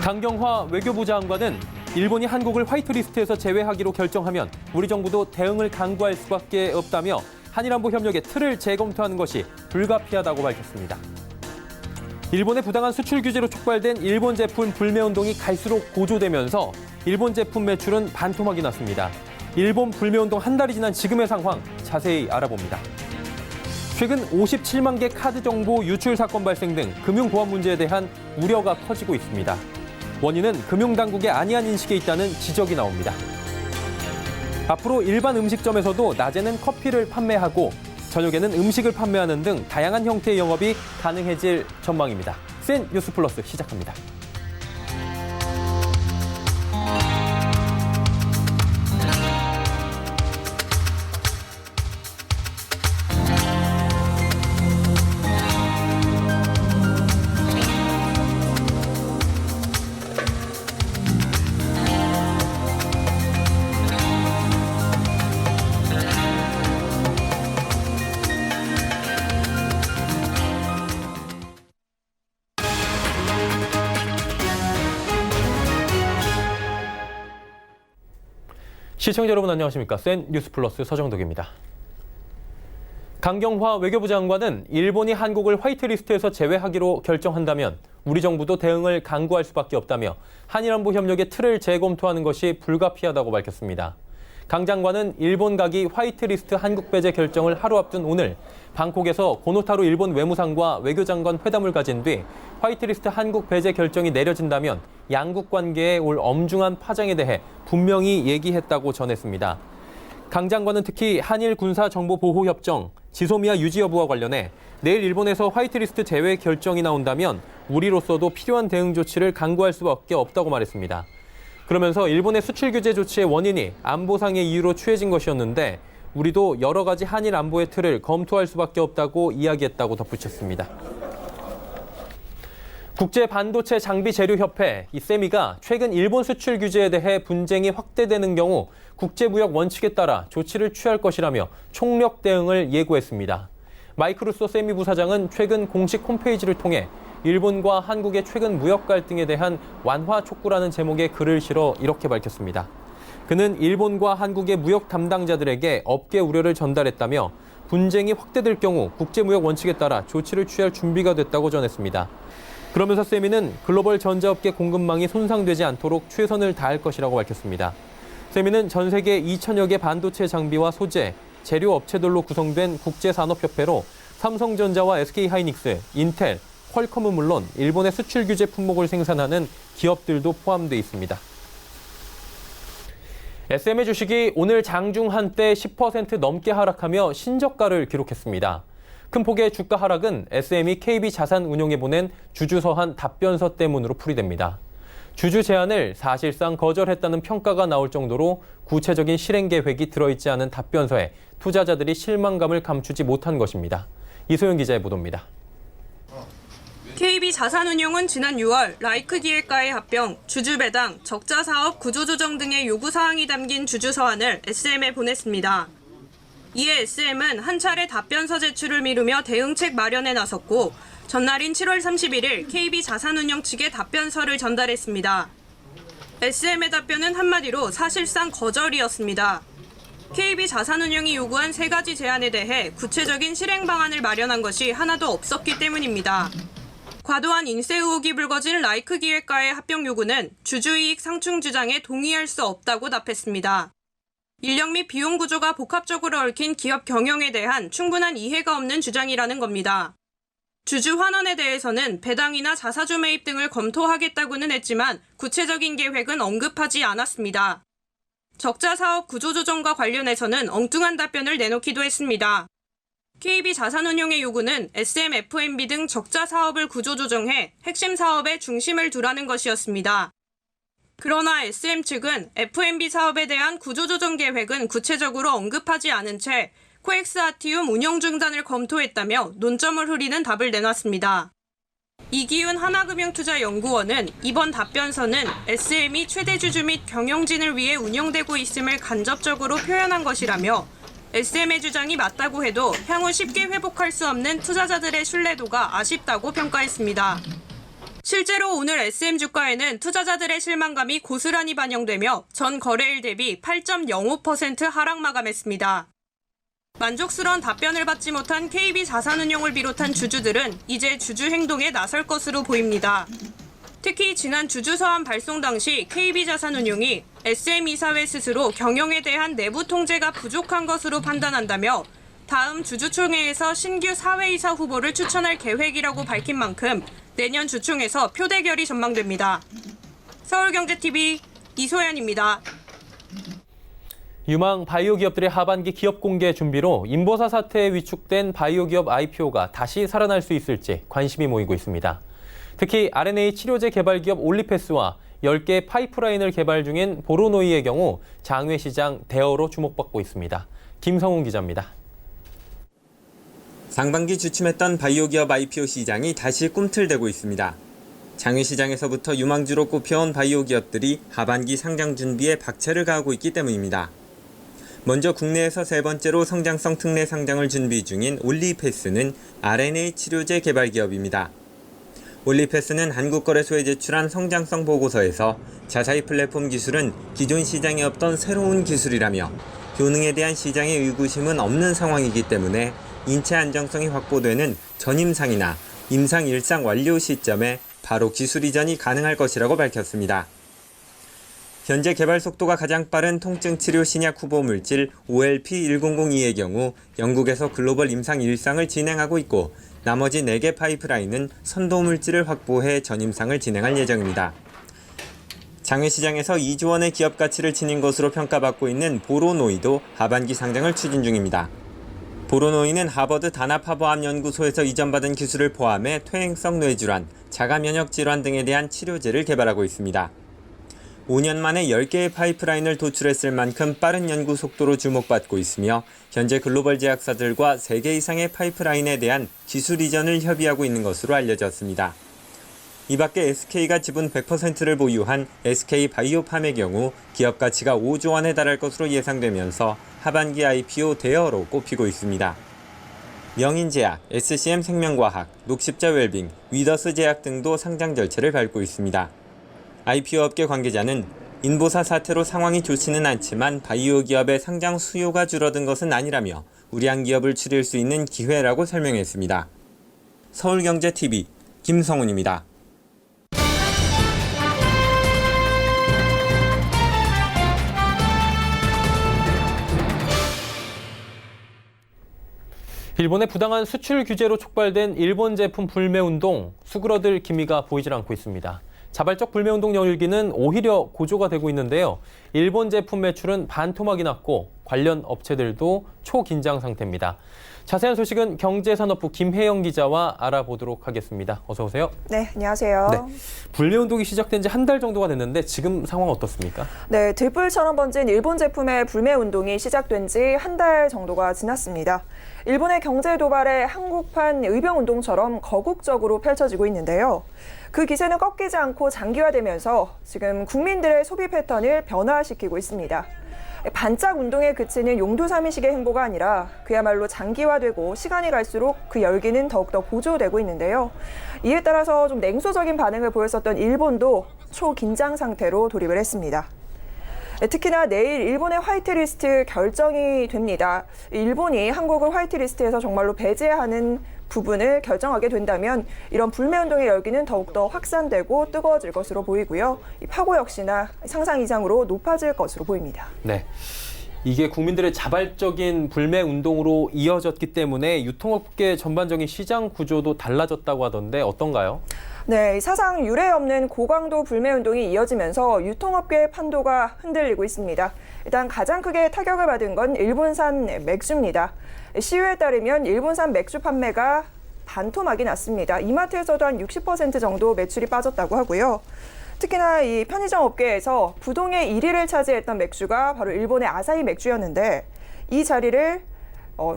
강경화 외교부 장관은 일본이 한국을 화이트리스트에서 제외하기로 결정하면 우리 정부도 대응을 강구할 수밖에 없다며 한일안보 협력의 틀을 재검토하는 것이 불가피하다고 밝혔습니다. 일본의 부당한 수출 규제로 촉발된 일본 제품 불매 운동이 갈수록 고조되면서 일본 제품 매출은 반토막이 났습니다. 일본 불매 운동 한 달이 지난 지금의 상황 자세히 알아봅니다. 최근 57만 개 카드 정보 유출 사건 발생 등 금융 보안 문제에 대한 우려가 커지고 있습니다. 원인은 금융당국의 안이한 인식에 있다는 지적이 나옵니다. 앞으로 일반 음식점에서도 낮에는 커피를 판매하고 저녁에는 음식을 판매하는 등 다양한 형태의 영업이 가능해질 전망입니다. 센 뉴스 플러스 시작합니다. 시청자 여러분 안녕하십니까? 센 뉴스 플러스 서정덕입니다. 강경화 외교부 장관은 일본이 한국을 화이트리스트에서 제외하기로 결정한다면 우리 정부도 대응을 강구할 수밖에 없다며 한일안보 협력의 틀을 재검토하는 것이 불가피하다고 밝혔습니다. 강 장관은 일본 가기 화이트리스트 한국 배제 결정을 하루 앞둔 오늘 방콕에서 고노타로 일본 외무상과 외교장관 회담을 가진 뒤 화이트리스트 한국 배제 결정이 내려진다면 양국 관계에 올 엄중한 파장에 대해 분명히 얘기했다고 전했습니다. 강 장관은 특히 한일 군사정보보호협정, 지소미아 유지 여부와 관련해 내일 일본에서 화이트리스트 제외 결정이 나온다면 우리로서도 필요한 대응 조치를 강구할 수밖에 없다고 말했습니다. 그러면서 일본의 수출 규제 조치의 원인이 안보상의 이유로 취해진 것이었는데 우리도 여러 가지 한일 안보의 틀을 검토할 수밖에 없다고 이야기했다고 덧붙였습니다. 국제반도체 장비재료협회 세미가 최근 일본 수출 규제에 대해 분쟁이 확대되는 경우 국제무역 원칙에 따라 조치를 취할 것이라며 총력 대응을 예고했습니다. 마이크 루소 세미 부사장은 최근 공식 홈페이지를 통해 일본과 한국의 최근 무역 갈등에 대한 완화 촉구라는 제목의 글을 실어 이렇게 밝혔습니다. 그는 일본과 한국의 무역 담당자들에게 업계 우려를 전달했다며 분쟁이 확대될 경우 국제무역 원칙에 따라 조치를 취할 준비가 됐다고 전했습니다. 그러면서 세미는 글로벌 전자업계 공급망이 손상되지 않도록 최선을 다할 것이라고 밝혔습니다. 세미는 전 세계 2천여 개 반도체 장비와 소재, 재료 업체들로 구성된 국제산업협회로 삼성전자와 SK하이닉스, 인텔, 퀄컴은 물론 일본의 수출 규제 품목을 생산하는 기업들도 포함되어 있습니다. SM의 주식이 오늘 장중 한때 10% 넘게 하락하며 신저가를 기록했습니다. 큰 폭의 주가 하락은 SM이 KB자산운용에 보낸 주주서한 답변서 때문으로 풀이됩니다. 주주 제안을 사실상 거절했다는 평가가 나올 정도로 구체적인 실행 계획이 들어있지 않은 답변서에 투자자들이 실망감을 감추지 못한 것입니다. 이소영 기자의 보도입니다. KB자산운용은 지난 6월 라이크 기획과의 합병, 주주 배당, 적자 사업 구조조정 등의 요구사항이 담긴 주주서한을 SM에 보냈습니다. 이에 SM은 한 차례 답변서 제출을 미루며 대응책 마련에 나섰고 전날인 7월 31일 KB자산운용 측에 답변서를 전달했습니다. SM의 답변은 한마디로 사실상 거절이었습니다. KB자산운용이 요구한 3가지 제안에 대해 구체적인 실행 방안을 마련한 것이 하나도 없었기 때문입니다. 과도한 인세 의혹이 불거진 라이크 기획과의 합병 요구는 주주이익 상충 주장에 동의할 수 없다고 답했습니다. 인력 및 비용 구조가 복합적으로 얽힌 기업 경영에 대한 충분한 이해가 없는 주장이라는 겁니다. 주주 환원에 대해서는 배당이나 자사주 매입 등을 검토하겠다고는 했지만 구체적인 계획은 언급하지 않았습니다. 적자 사업 구조조정과 관련해서는 엉뚱한 답변을 내놓기도 했습니다. KB자산운용의 요구는 SM, FMB 등 적자 사업을 구조조정해 핵심 사업에 중심을 두라는 것이었습니다. 그러나 SM 측은 FMB 사업에 대한 구조조정 계획은 구체적으로 언급하지 않은 채 코엑스 아티움 운영 중단을 검토했다며 논점을 흐리는 답을 내놨습니다. 이기훈 하나금융투자연구원은 이번 답변서는 SM이 최대 주주 및 경영진을 위해 운영되고 있음을 간접적으로 표현한 것이라며 SM의 주장이 맞다고 해도 향후 쉽게 회복할 수 없는 투자자들의 신뢰도가 아쉽다고 평가했습니다. 실제로 오늘 SM 주가에는 투자자들의 실망감이 고스란히 반영되며 전 거래일 대비 8.05% 하락 마감했습니다. 만족스러운 답변을 받지 못한 KB자산운용을 비롯한 주주들은 이제 주주 행동에 나설 것으로 보입니다. 특히 지난 주주 서한 발송 당시 KB자산운용이 SM 이사회 스스로 경영에 대한 내부 통제가 부족한 것으로 판단한다며 다음 주주총회에서 신규 사회이사 후보를 추천할 계획이라고 밝힌 만큼 내년 주총에서 표대결이 전망됩니다. 서울경제TV 이소연입니다. 유망 바이오 기업들의 하반기 기업 공개 준비로 인보사 사태에 위축된 바이오 기업 IPO가 다시 살아날 수 있을지 관심이 모이고 있습니다. 특히 RNA 치료제 개발 기업 올리패스와 10개 파이프라인을 개발 중인 보로노이의 경우 장외 시장 대어로 주목받고 있습니다. 김성훈 기자입니다. 상반기 주춤했던 바이오 기업 IPO 시장이 다시 꿈틀대고 있습니다. 장외 시장에서부터 유망주로 꼽혀온 바이오 기업들이 하반기 상장 준비에 박차를 가하고 있기 때문입니다. 먼저 국내에서 세 번째로 성장성 특례 상장을 준비 중인 올리패스는 RNA 치료제 개발 기업입니다. 올리패스는 한국거래소에 제출한 성장성 보고서에서 자사이 플랫폼 기술은 기존 시장에 없던 새로운 기술이라며 효능에 대한 시장의 의구심은 없는 상황이기 때문에 인체 안정성이 확보되는 전임상이나 임상 일상 완료 시점에 바로 기술 이전이 가능할 것이라고 밝혔습니다. 현재 개발 속도가 가장 빠른 통증 치료 신약 후보 물질 OLP1002의 경우 영국에서 글로벌 임상 일상을 진행하고 있고 나머지 4개 파이프라인은 선도 물질을 확보해 전임상을 진행할 예정입니다. 장외 시장에서 2조 원의 기업 가치를 지닌 것으로 평가받고 있는 보로노이도 하반기 상장을 추진 중입니다. 보로노이는 하버드 단합화보암연구소에서 이전받은 기술을 포함해 퇴행성 뇌질환, 자가 면역 질환 등에 대한 치료제를 개발하고 있습니다. 5년 만에 10개의 파이프라인을 도출했을 만큼 빠른 연구 속도로 주목받고 있으며 현재 글로벌 제약사들과 3개 이상의 파이프라인에 대한 기술 이전을 협의하고 있는 것으로 알려졌습니다. 이 밖에 SK가 지분 100%를 보유한 SK바이오팜의 경우 기업 가치가 5조 원에 달할 것으로 예상되면서 하반기 IPO 대어로 꼽히고 있습니다. 명인제약, SCM생명과학, 녹십자웰빙, 위더스제약 등도 상장 절차를 밟고 있습니다. IPO 업계 관계자는 인보사 사태로 상황이 좋지는 않지만 바이오 기업의 상장 수요가 줄어든 것은 아니라며 우량 기업을 추릴 수 있는 기회라고 설명했습니다. 서울경제TV 김성훈입니다. 일본의 부당한 수출 규제로 촉발된 일본 제품 불매 운동, 수그러들 기미가 보이질 않고 있습니다. 자발적 불매 운동 열기는 오히려 고조가 되고 있는데요. 일본 제품 매출은 반토막이 났고 관련 업체들도 초긴장 상태입니다. 자세한 소식은 경제산업부 김혜영 기자와 알아보도록 하겠습니다. 어서 오세요. 네, 안녕하세요. 네, 불매 운동이 시작된 지 한 달 정도가 됐는데 지금 상황 어떻습니까? 네, 들불처럼 번진 일본 제품의 불매 운동이 시작된 지 한 달 정도가 지났습니다. 일본의 경제 도발에 한국판 의병 운동처럼 거국적으로 펼쳐지고 있는데요. 그 기세는 꺾이지 않고 장기화되면서 지금 국민들의 소비 패턴을 변화시키고 있습니다. 반짝 운동에 그치는 용두사미식의 행보가 아니라 그야말로 장기화되고 시간이 갈수록 그 열기는 더욱더 고조되고 있는데요. 이에 따라서 좀 냉소적인 반응을 보였었던 일본도 초긴장 상태로 돌입을 했습니다. 특히나 내일 일본의 화이트리스트 결정이 됩니다. 일본이 한국을 화이트리스트에서 정말로 배제하는 부분을 결정하게 된다면 이런 불매운동의 열기는 더욱더 확산되고 뜨거워질 것으로 보이고요. 이 파고 역시나 상상 이상으로 높아질 것으로 보입니다. 네, 이게 국민들의 자발적인 불매 운동으로 이어졌기 때문에 유통업계 전반적인 시장 구조도 달라졌다고 하던데 어떤가요? 네, 사상 유례 없는 고강도 불매 운동이 이어지면서 유통업계의 판도가 흔들리고 있습니다. 일단 가장 크게 타격을 받은 건 일본산 맥주입니다. 시유에 따르면 일본산 맥주 판매가 반토막이 났습니다. 이마트에서도 한 60% 정도 매출이 빠졌다고 하고요. 특히나 이 편의점 업계에서 부동의 1위를 차지했던 맥주가 바로 일본의 아사히 맥주였는데 이 자리를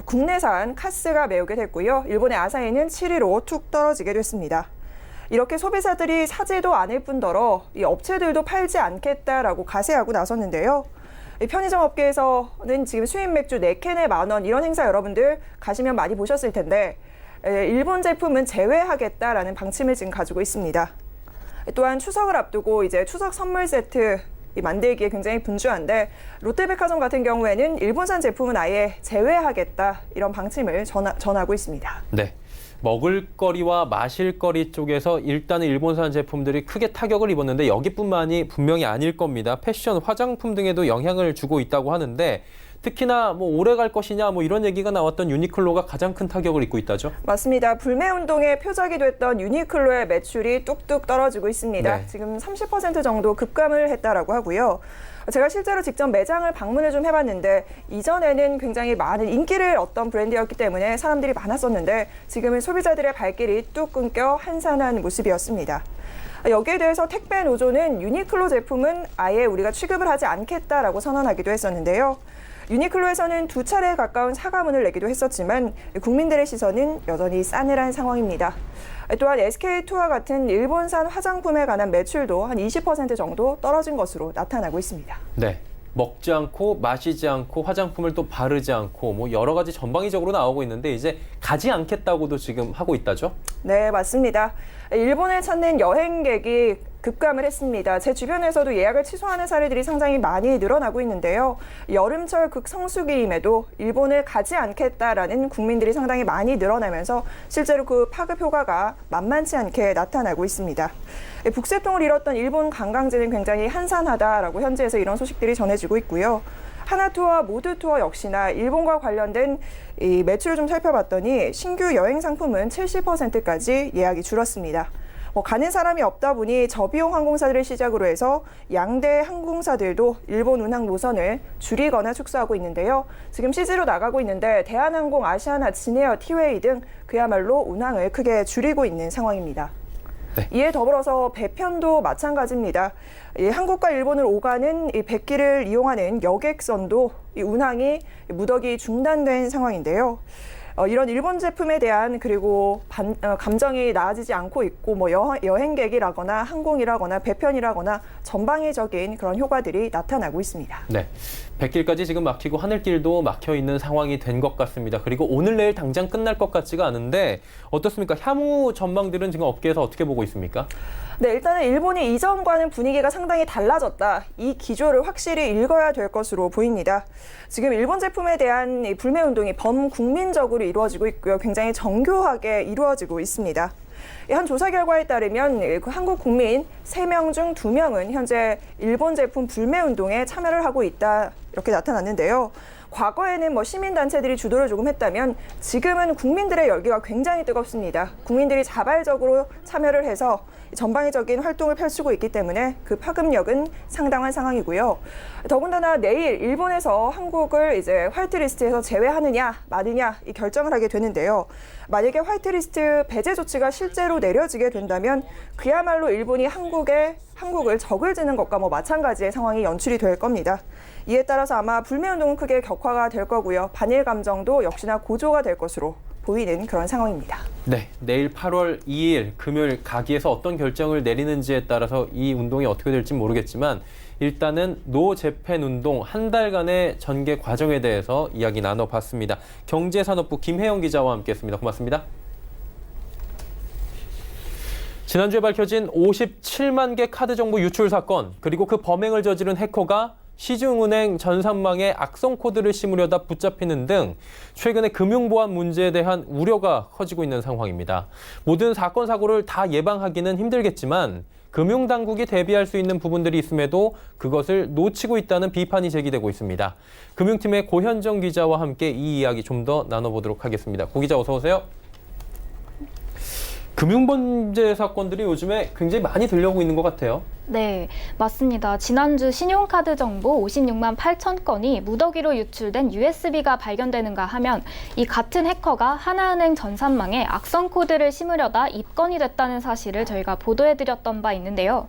국내산 카스가 메우게 됐고요. 일본의 아사히는 7위로 툭 떨어지게 됐습니다. 이렇게 소비자들이 사지도 않을 뿐더러 이 업체들도 팔지 않겠다라고 가세하고 나섰는데요. 편의점 업계에서는 지금 수입 맥주 4캔에 10,000원 이런 행사 여러분들 가시면 많이 보셨을 텐데 일본 제품은 제외하겠다라는 방침을 지금 가지고 있습니다. 또한 추석을 앞두고 이제 추석 선물 세트 만들기에 굉장히 분주한데 롯데백화점 같은 경우에는 일본산 제품은 아예 제외하겠다 이런 방침을 전하고 있습니다. 네. 먹을거리와 마실거리 쪽에서 일단은 일본산 제품들이 크게 타격을 입었는데 여기뿐만이 분명히 아닐 겁니다. 패션, 화장품 등에도 영향을 주고 있다고 하는데 특히나 오래 갈 것이냐 이런 얘기가 나왔던 유니클로가 가장 큰 타격을 입고 있다죠. 맞습니다. 불매운동의 표적이 됐던 유니클로의 매출이 뚝뚝 떨어지고 있습니다. 네. 지금 30% 정도 급감을 했다라고 하고요. 제가 실제로 직접 매장을 방문을 좀 해봤는데 이전에는 굉장히 많은 인기를 얻던 브랜드였기 때문에 사람들이 많았었는데 지금은 소비자들의 발길이 뚝 끊겨 한산한 모습이었습니다. 여기에 대해서 택배 노조는 유니클로 제품은 아예 우리가 취급을 하지 않겠다라고 선언하기도 했었는데요. 유니클로에서는 2차례에 가까운 사과문을 내기도 했었지만 국민들의 시선은 여전히 싸늘한 상황입니다. 또한 SK2와 같은 일본산 화장품에 관한 매출도 한 20% 정도 떨어진 것으로 나타나고 있습니다. 네. 먹지 않고 마시지 않고 화장품을 또 바르지 않고 여러 가지 전방위적으로 나오고 있는데 이제 가지 않겠다고도 지금 하고 있다죠? 네, 맞습니다. 일본을 찾는 여행객이 급감을 했습니다. 제 주변에서도 예약을 취소하는 사례들이 상당히 많이 늘어나고 있는데요. 여름철 극성수기임에도 일본을 가지 않겠다라는 국민들이 상당히 많이 늘어나면서 실제로 그 파급 효과가 만만치 않게 나타나고 있습니다. 북새통을 잃었던 일본 관광지는 굉장히 한산하다라고 현지에서 이런 소식들이 전해지고 있고요. 하나투어와 모두투어 역시나 일본과 관련된 이 매출을 좀 살펴봤더니 신규 여행 상품은 70%까지 예약이 줄었습니다. 가는 사람이 없다 보니 저비용 항공사들을 시작으로 해서 양대 항공사들도 일본 운항 노선을 줄이거나 축소하고 있는데요. 지금 CG로 나가고 있는데 대한항공, 아시아나, 진에어, 티웨이 등 그야말로 운항을 크게 줄이고 있는 상황입니다. 네. 이에 더불어서 배편도 마찬가지입니다. 한국과 일본을 오가는 이 백기를 이용하는 여객선도 이 운항이 무더기 중단된 상황인데요. 이런 일본 제품에 대한 그리고 감정이 나아지지 않고 있고 여행객이라거나 항공이라거나 배편이라거나 전방위적인 그런 효과들이 나타나고 있습니다. 네. 백길까지 지금 막히고 하늘길도 막혀 있는 상황이 된 것 같습니다. 그리고 오늘 내일 당장 끝날 것 같지가 않은데 어떻습니까? 향후 전망들은 지금 업계에서 어떻게 보고 있습니까? 네, 일단은 일본이 이전과는 분위기가 상당히 달라졌다. 이 기조를 확실히 읽어야 될 것으로 보입니다. 지금 일본 제품에 대한 이 불매 운동이 범국민적으로 이루어지고 있고요. 굉장히 정교하게 이루어지고 있습니다. 한 조사 결과에 따르면 한국 국민 3명 중 2명은 현재 일본 제품 불매 운동에 참여를 하고 있다. 이렇게 나타났는데요. 과거에는 시민단체들이 주도를 조금 했다면 지금은 국민들의 열기가 굉장히 뜨겁습니다. 국민들이 자발적으로 참여를 해서 전방위적인 활동을 펼치고 있기 때문에 그 파급력은 상당한 상황이고요. 더군다나 내일 일본에서 한국을 이제 화이트리스트에서 제외하느냐 마느냐 이 결정을 하게 되는데요. 만약에 화이트리스트 배제 조치가 실제로 내려지게 된다면 그야말로 일본이 한국을 적을 지는 것과 마찬가지의 상황이 연출이 될 겁니다. 이에 따라서 아마 불매운동은 크게 격화가 될 거고요. 반일 감정도 역시나 고조가 될 것으로 보이는 그런 상황입니다. 네, 내일 8월 2일 금요일 가기에서 어떤 결정을 내리는지에 따라서 이 운동이 어떻게 될지 모르겠지만 일단은 노 재팬 운동 한 달간의 전개 과정에 대해서 이야기 나눠봤습니다. 경제산업부 김혜영 기자와 함께했습니다. 고맙습니다. 지난주에 밝혀진 57만 개 카드 정보 유출 사건, 그리고 그 범행을 저지른 해커가 시중은행 전산망에 악성 코드를 심으려다 붙잡히는 등 최근에 금융보안 문제에 대한 우려가 커지고 있는 상황입니다. 모든 사건, 사고를 다 예방하기는 힘들겠지만 금융당국이 대비할 수 있는 부분들이 있음에도 그것을 놓치고 있다는 비판이 제기되고 있습니다. 금융팀의 고현정 기자와 함께 이 이야기 좀 더 나눠보도록 하겠습니다. 고 기자 어서 오세요. 금융범죄 사건들이 요즘에 굉장히 많이 들려오고 있는 것 같아요. 네, 맞습니다. 지난주 신용카드 정보 56만 8천 건이 무더기로 유출된 USB가 발견되는가 하면 이 같은 해커가 하나은행 전산망에 악성 코드를 심으려다 입건이 됐다는 사실을 저희가 보도해드렸던 바 있는데요.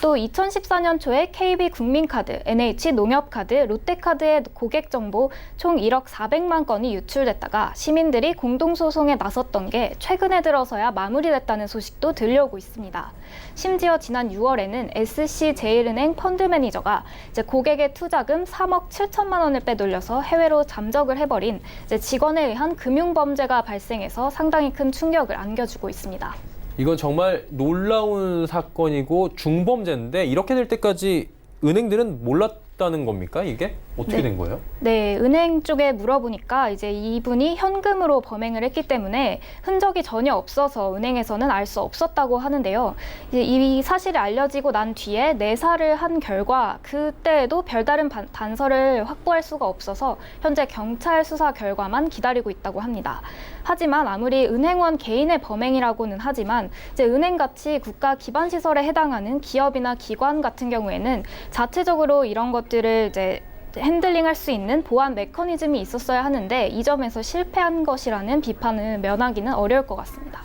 또 2014년 초에 KB국민카드, NH농협카드, 롯데카드의 고객 정보 총 1억 400만 건이 유출됐다가 시민들이 공동소송에 나섰던 게 최근에 들어서야 마무리됐다는 소식도 들려오고 있습니다. 심지어 지난 6월에는 SC제일은행 펀드 매니저가 이제 고객의 투자금 3억 7천만 원을 빼돌려서 해외로 잠적을 해버린 이제 직원에 의한 금융범죄가 발생해서 상당히 큰 충격을 안겨주고 있습니다. 이건 정말 놀라운 사건이고 중범죄인데 이렇게 될 때까지 은행들은 몰랐다는 겁니까? 이게 어떻게 네. 된 거예요? 네, 은행 쪽에 물어보니까 이제 이분이 현금으로 범행을 했기 때문에 흔적이 전혀 없어서 은행에서는 알 수 없었다고 하는데요. 이제 이 사실이 알려지고 난 뒤에 내사를 한 결과 그때에도 별다른 단서를 확보할 수가 없어서 현재 경찰 수사 결과만 기다리고 있다고 합니다. 하지만 아무리 은행원 개인의 범행이라고는 하지만 이제 은행같이 국가 기반 시설에 해당하는 기업이나 기관 같은 경우에는 자체적으로 이런 것들을 이제 핸들링할 수 있는 보안 메커니즘이 있었어야 하는데 이 점에서 실패한 것이라는 비판을 면하기는 어려울 것 같습니다.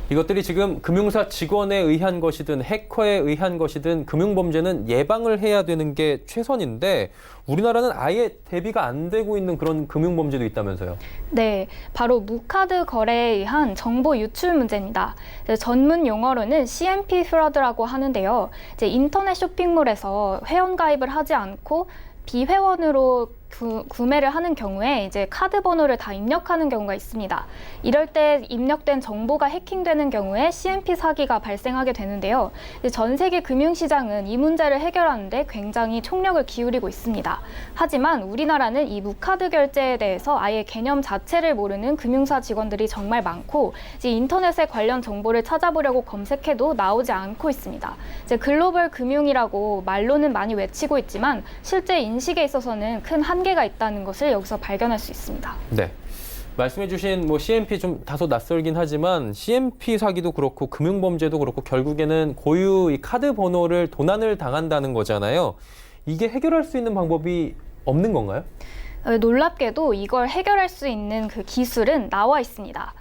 이것들이 지금 금융사 직원에 의한 것이든 해커에 의한 것이든 금융범죄는 예방을 해야 되는 게 최선인데 우리나라는 아예 대비가 안 되고 있는 그런 금융범죄도 있다면서요? 네, 바로 무카드 거래에 의한 정보 유출 문제입니다. 전문 용어로는 CMP 프로드라고 하는데요. 이제 인터넷 쇼핑몰에서 회원 가입을 하지 않고 비회원으로 구매를 하는 경우에 이제 카드 번호를 다 입력하는 경우가 있습니다. 이럴 때 입력된 정보가 해킹되는 경우에 CMP 사기가 발생하게 되는데요. 전 세계 금융시장은 이 문제를 해결하는데 굉장히 총력을 기울이고 있습니다. 하지만 우리나라는 이 무카드 결제에 대해서 아예 개념 자체를 모르는 금융사 직원들이 정말 많고 이제 인터넷에 관련 정보를 찾아보려고 검색해도 나오지 않고 있습니다. 이제 글로벌 금융이라고 말로는 많이 외치고 있지만 실제 인식에 있어서는 큰 한계가 있다는 것을 여기서 발견할 수 있습니다. 네. 말씀해주신 CMP 좀 다소 낯설긴 하지만 CMP 사기도 그렇고 금융범죄도 그렇고 결국에는 고유 이 카드 번호를 도난을 당한다는 거잖아요. 이게 해결할 수 있는 방법이 없는 건가요? 놀랍게도 이걸 해결할 수 있는 그 기술은 나와 있습니다.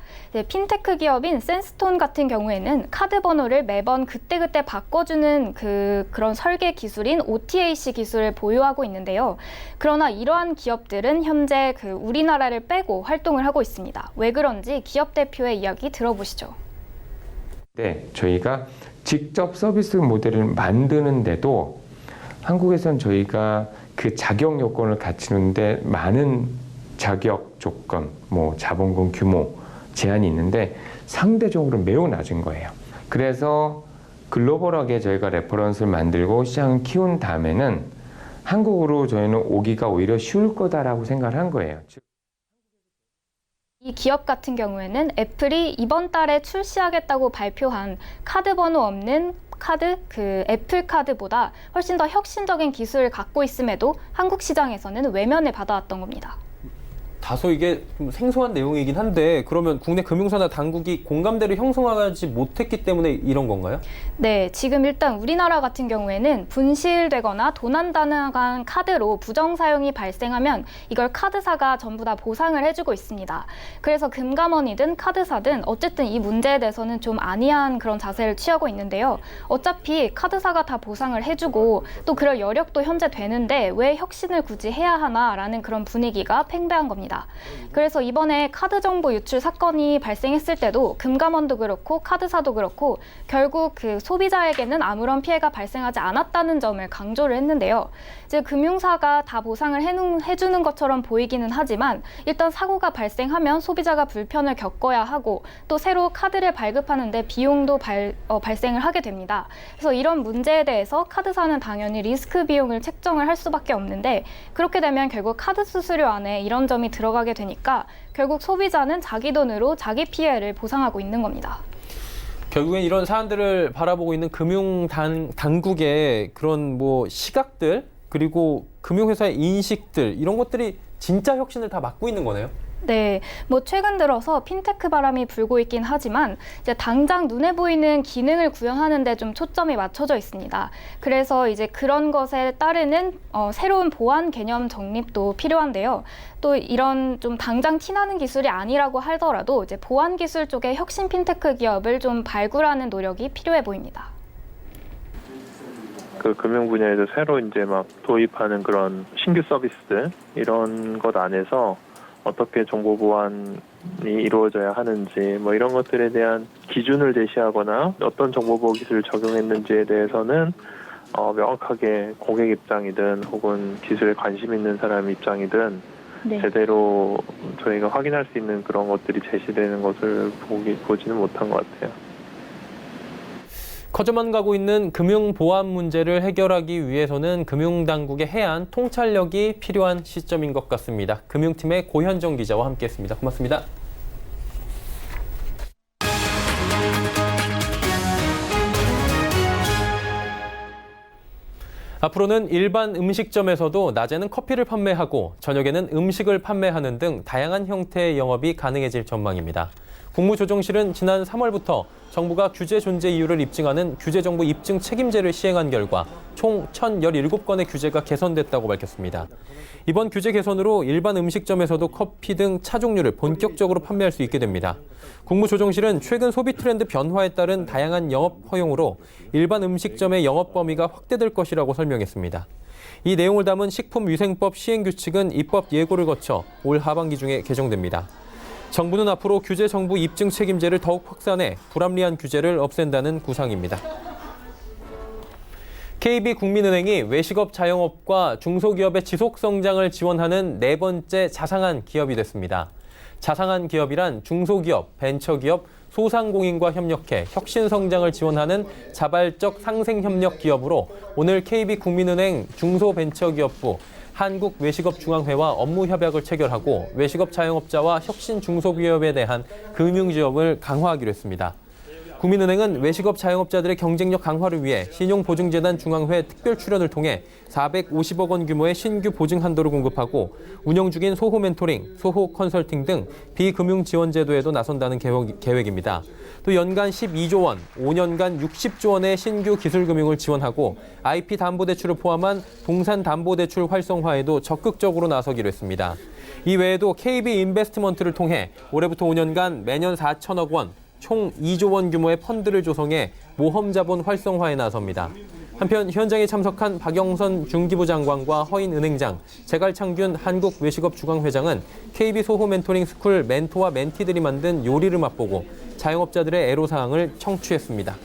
핀테크 기업인 센스톤 같은 경우에는 카드 번호를 매번 그때그때 바꿔주는 그런 설계 기술인 OTAC 기술을 보유하고 있는데요. 그러나 이러한 기업들은 현재 우리나라를 빼고 활동을 하고 있습니다. 왜 그런지 기업 대표의 이야기 들어보시죠. 네, 저희가 직접 서비스 모델을 만드는데도 한국에선 저희가 그 자격 요건을 갖추는데 많은 자격 조건, 자본금 규모 제한이 있는데 상대적으로 매우 낮은 거예요. 그래서 글로벌하게 저희가 레퍼런스를 만들고 시장을 키운 다음에는 한국으로 저희는 오기가 오히려 쉬울 거다라고 생각을 한 거예요. 이 기업 같은 경우에는 애플이 이번 달에 출시하겠다고 발표한 카드 번호 없는 카드, 애플 카드보다 훨씬 더 혁신적인 기술을 갖고 있음에도 한국 시장에서는 외면을 받아왔던 겁니다. 다소 이게 좀 생소한 내용이긴 한데 그러면 국내 금융사나 당국이 공감대를 형성하지 못했기 때문에 이런 건가요? 네, 지금 일단 우리나라 같은 경우에는 분실되거나 도난당한 카드로 부정 사용이 발생하면 이걸 카드사가 전부 다 보상을 해주고 있습니다. 그래서 금감원이든 카드사든 어쨌든 이 문제에 대해서는 좀 안이한 그런 자세를 취하고 있는데요. 어차피 카드사가 다 보상을 해주고 또 그럴 여력도 현재 되는데 왜 혁신을 굳이 해야 하나라는 그런 분위기가 팽배한 겁니다. 그래서 이번에 카드 정보 유출 사건이 발생했을 때도 금감원도 그렇고 카드사도 그렇고 결국 소비자에게는 아무런 피해가 발생하지 않았다는 점을 강조를 했는데요. 이제 금융사가 다 보상을 해주는 것처럼 보이기는 하지만 일단 사고가 발생하면 소비자가 불편을 겪어야 하고 또 새로 카드를 발급하는데 비용도 발생을 하게 됩니다. 그래서 이런 문제에 대해서 카드사는 당연히 리스크 비용을 책정을 할 수밖에 없는데 그렇게 되면 결국 카드 수수료 안에 이런 점이 들어가게 되니까 결국 소비자는 자기 돈으로 자기 피해를 보상하고 있는 겁니다. 결국엔 이런 사안들을 바라보고 있는 금융 당국의 그런 시각들 그리고 금융회사의 인식들 이런 것들이 진짜 혁신을 다 막고 있는 거네요. 네, 최근 들어서 핀테크 바람이 불고 있긴 하지만 이제 당장 눈에 보이는 기능을 구현하는 데 좀 초점이 맞춰져 있습니다. 그래서 이제 그런 것에 따르는 새로운 보안 개념 정립도 필요한데요. 또 이런 좀 당장 티나는 기술이 아니라고 하더라도 이제 보안 기술 쪽의 혁신 핀테크 기업을 좀 발굴하는 노력이 필요해 보입니다. 금융 분야에서 새로 이제 도입하는 그런 신규 서비스들 이런 것 안에서 어떻게 정보 보안이 이루어져야 하는지 이런 것들에 대한 기준을 제시하거나 어떤 정보 보호 기술을 적용했는지에 대해서는 명확하게 고객 입장이든 혹은 기술에 관심 있는 사람 입장이든 네. 제대로 저희가 확인할 수 있는 그런 것들이 제시되는 것을 보지는 못한 것 같아요. 커져만 가고 있는 금융보안 문제를 해결하기 위해서는 금융당국의 해안 통찰력이 필요한 시점인 것 같습니다. 금융팀의 고현정 기자와 함께했습니다. 고맙습니다. 앞으로는 일반 음식점에서도 낮에는 커피를 판매하고 저녁에는 음식을 판매하는 등 다양한 형태의 영업이 가능해질 전망입니다. 국무조정실은 지난 3월부터 정부가 규제 존재 이유를 입증하는 규제정보 입증 책임제를 시행한 결과 총 1,017건의 규제가 개선됐다고 밝혔습니다. 이번 규제 개선으로 일반 음식점에서도 커피 등 차 종류를 본격적으로 판매할 수 있게 됩니다. 국무조정실은 최근 소비 트렌드 변화에 따른 다양한 영업 허용으로 일반 음식점의 영업 범위가 확대될 것이라고 설명했습니다. 이 내용을 담은 식품위생법 시행규칙은 입법 예고를 거쳐 올 하반기 중에 개정됩니다. 정부는 앞으로 규제 정부 입증 책임제를 더욱 확산해 불합리한 규제를 없앤다는 구상입니다. KB국민은행이 외식업 자영업과 중소기업의 지속성장을 지원하는 네 번째 자상한 기업이 됐습니다. 자상한 기업이란 중소기업, 벤처기업, 소상공인과 협력해 혁신성장을 지원하는 자발적 상생협력 기업으로 오늘 KB국민은행 중소벤처기업부 한국외식업중앙회와 업무협약을 체결하고 외식업 자영업자와 혁신 중소기업에 대한 금융지원을 강화하기로 했습니다. 국민은행은 외식업 자영업자들의 경쟁력 강화를 위해 신용보증재단 중앙회 특별 출연을 통해 450억 원 규모의 신규 보증 한도를 공급하고 운영 중인 소호 멘토링, 소호 컨설팅 등 비금융 지원 제도에도 나선다는 계획입니다. 또 연간 12조 원, 5년간 60조 원의 신규 기술금융을 지원하고 IP 담보대출을 포함한 동산담보대출 활성화에도 적극적으로 나서기로 했습니다. 이 외에도 KB 인베스트먼트를 통해 올해부터 5년간 매년 4천억 원, 총 2조 원 규모의 펀드를 조성해 모험자본 활성화에 나섭니다. 한편 현장에 참석한 박영선 중기부 장관과 허인 은행장, 제갈창균 한국외식업중앙회장은 KB 소호 멘토링 스쿨 멘토와 멘티들이 만든 요리를 맛보고 자영업자들의 애로사항을 청취했습니다.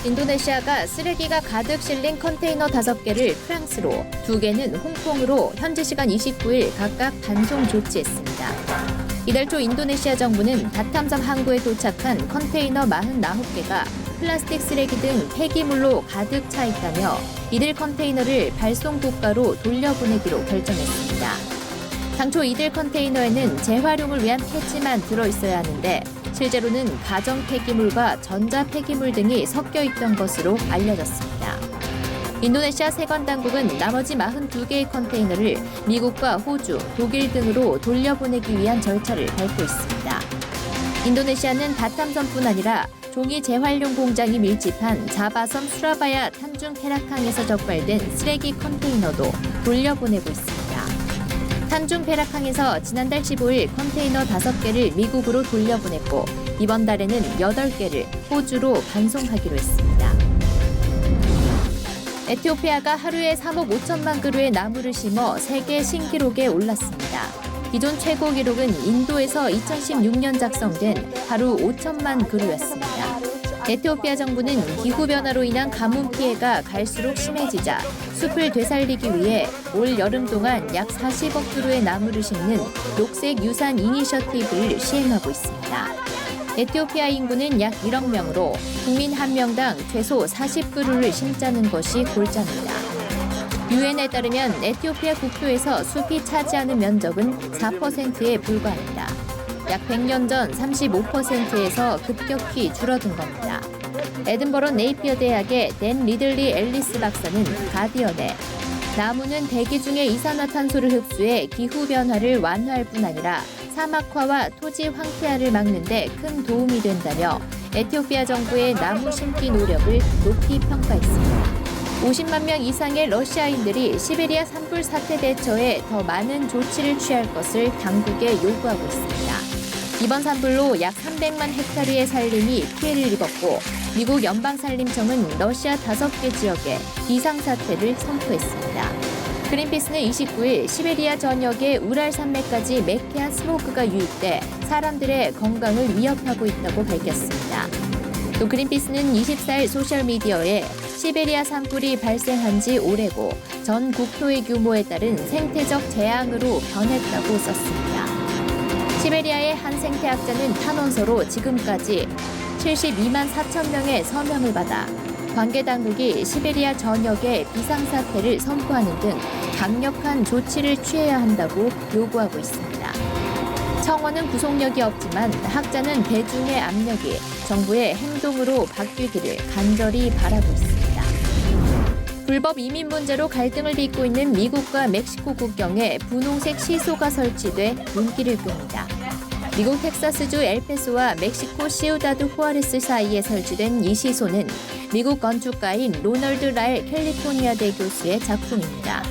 인도네시아가 쓰레기가 가득 실린 컨테이너 5개를 프랑스로, 2개는 홍콩으로 현지 시간 29일 각각 반송 조치했습니다. 이달 초 인도네시아 정부는 바탐섬 항구에 도착한 컨테이너 49개가 플라스틱 쓰레기 등 폐기물로 가득 차 있다며 이들 컨테이너를 발송 국가로 돌려보내기로 결정했습니다. 당초 이들 컨테이너에는 재활용을 위한 폐지만 들어있어야 하는데 실제로는 가정 폐기물과 전자 폐기물 등이 섞여 있던 것으로 알려졌습니다. 인도네시아 세관 당국은 나머지 42개의 컨테이너를 미국과 호주, 독일 등으로 돌려보내기 위한 절차를 밟고 있습니다. 인도네시아는 바탐섬뿐 아니라 종이 재활용 공장이 밀집한 자바섬 수라바야 탄중 페라캉에서 적발된 쓰레기 컨테이너도 돌려보내고 있습니다. 탄중 페라캉에서 지난달 15일 컨테이너 5개를 미국으로 돌려보냈고 이번 달에는 8개를 호주로 반송하기로 했습니다. 에티오피아가 하루에 3억 5천만 그루의 나무를 심어 세계 신기록에 올랐습니다. 기존 최고 기록은 인도에서 2016년 작성된 하루 5천만 그루였습니다. 에티오피아 정부는 기후변화로 인한 가뭄 피해가 갈수록 심해지자 숲을 되살리기 위해 올 여름 동안 약 40억 그루의 나무를 심는 녹색 유산 이니셔티브를 시행하고 있습니다. 에티오피아 인구는 약 1억 명으로 국민 1명당 최소 40그루를 심자는 것이 골자입니다. 유엔에 따르면 에티오피아 국토에서 숲이 차지하는 면적은 4%에 불과합니다. 약 100년 전 35%에서 급격히 줄어든 겁니다. 에든버러 네이피어 대학의 댄 리들리 앨리스 박사는 가디언에 나무는 대기 중의 이산화탄소를 흡수해 기후변화를 완화할 뿐 아니라 사막화와 토지 황폐화를 막는 데 큰 도움이 된다며 에티오피아 정부의 나무 심기 노력을 높이 평가했습니다. 50만 명 이상의 러시아인들이 시베리아 산불 사태 대처에 더 많은 조치를 취할 것을 당국에 요구하고 있습니다. 이번 산불로 약 300만 헥타르의 산림이 피해를 입었고 미국 연방산림청은 러시아 5개 지역에 비상사태를 선포했습니다. 그린피스는 29일 시베리아 전역의 우랄 산맥까지 매캐한 스모그가 유입돼 사람들의 건강을 위협하고 있다고 밝혔습니다. 또 그린피스는 24일 소셜미디어에 시베리아 산불이 발생한 지 오래고 전 국토의 규모에 따른 생태적 재앙으로 변했다고 썼습니다. 시베리아의 한 생태학자는 탄원서로 지금까지 72만 4천 명의 서명을 받아 관계 당국이 시베리아 전역에 비상사태를 선포하는 등 강력한 조치를 취해야 한다고 요구하고 있습니다. 청원은 구속력이 없지만 학자는 대중의 압력이 정부의 행동으로 바뀌기를 간절히 바라고 있습니다. 불법 이민 문제로 갈등을 빚고 있는 미국과 멕시코 국경에 분홍색 시소가 설치돼 눈길을 끕니다. 미국 텍사스주 엘페소와 멕시코 시우다드 후아레스 사이에 설치된 이 시소는 미국 건축가인 로널드 라일 캘리포니아대 교수의 작품입니다.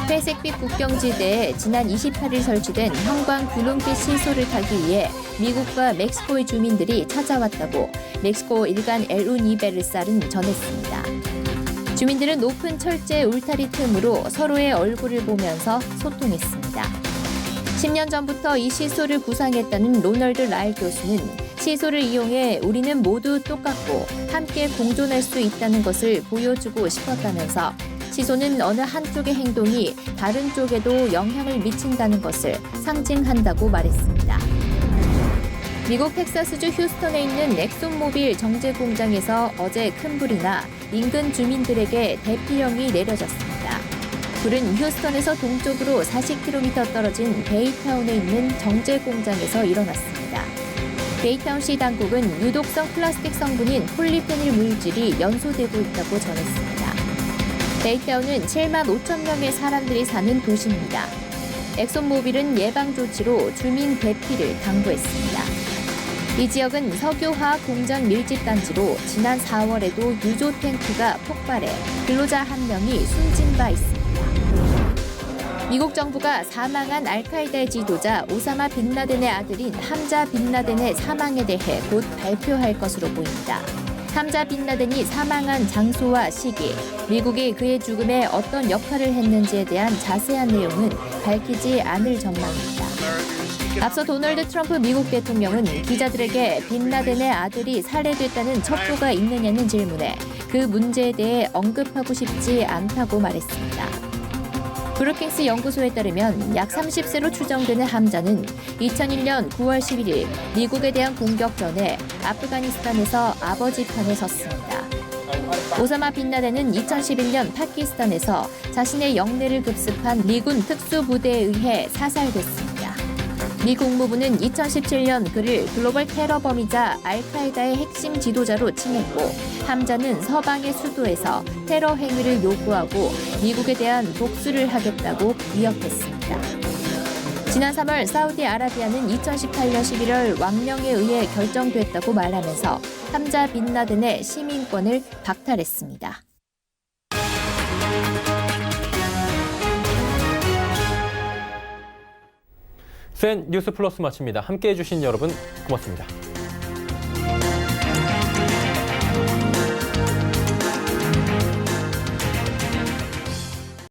회색빛 국경지대에 지난 28일 설치된 형광 분홍빛 시소를 타기 위해 미국과 멕시코의 주민들이 찾아왔다고 멕시코 일간 엘 우니베르살은 전했습니다. 주민들은 높은 철제 울타리 틈으로 서로의 얼굴을 보면서 소통했습니다. 10년 전부터 이 시소를 구상했다는 로널드 라일 교수는 시소를 이용해 우리는 모두 똑같고 함께 공존할 수 있다는 것을 보여주고 싶었다면서 시소는 어느 한쪽의 행동이 다른 쪽에도 영향을 미친다는 것을 상징한다고 말했습니다. 미국 텍사스주 휴스턴에 있는 엑손모빌 정제 공장에서 어제 큰 불이 나 인근 주민들에게 대피령이 내려졌습니다. 불은 휴스턴에서 동쪽으로 40km 떨어진 베이타운에 있는 정제 공장에서 일어났습니다. 베이타운시 당국은 유독성 플라스틱 성분인 폴리페닐 물질이 연소되고 있다고 전했습니다. 베이타운은 7만 5천 명의 사람들이 사는 도시입니다. 엑손모빌은 예방 조치로 주민 대피를 당부했습니다. 이 지역은 석유화학 공장 밀집 단지로 지난 4월에도 유조 탱크가 폭발해 근로자 1명이 숨진 바 있습니다. 미국 정부가 사망한 알카이다의 지도자 오사마 빈라덴의 아들인 함자 빈라덴의 사망에 대해 곧 발표할 것으로 보입니다. 함자 빈라덴이 사망한 장소와 시기, 미국이 그의 죽음에 어떤 역할을 했는지에 대한 자세한 내용은 밝히지 않을 전망입니다. 앞서 도널드 트럼프 미국 대통령은 기자들에게 빈라덴의 아들이 살해됐다는 첩보가 있느냐는 질문에 그 문제에 대해 언급하고 싶지 않다고 말했습니다. 브루킹스 연구소에 따르면 약 30세로 추정되는 함자는 2001년 9월 11일 미국에 대한 공격 전에 아프가니스탄에서 아버지 편에 섰습니다. 오사마 빈라덴은 2011년 파키스탄에서 자신의 영내를 급습한 미군 특수부대에 의해 사살됐습니다. 미 국무부는 2017년 그를 글로벌 테러범이자 알카에다의 핵심 지도자로 칭했고 함자는 서방의 수도에서 테러 행위를 요구하고 미국에 대한 복수를 하겠다고 위협했습니다. 지난 3월 사우디아라비아는 2018년 11월 왕명에 의해 결정됐다고 말하면서 함자 빈라덴의 시민권을 박탈했습니다. 센 뉴스 플러스 마칩니다. 함께해 주신 여러분 고맙습니다.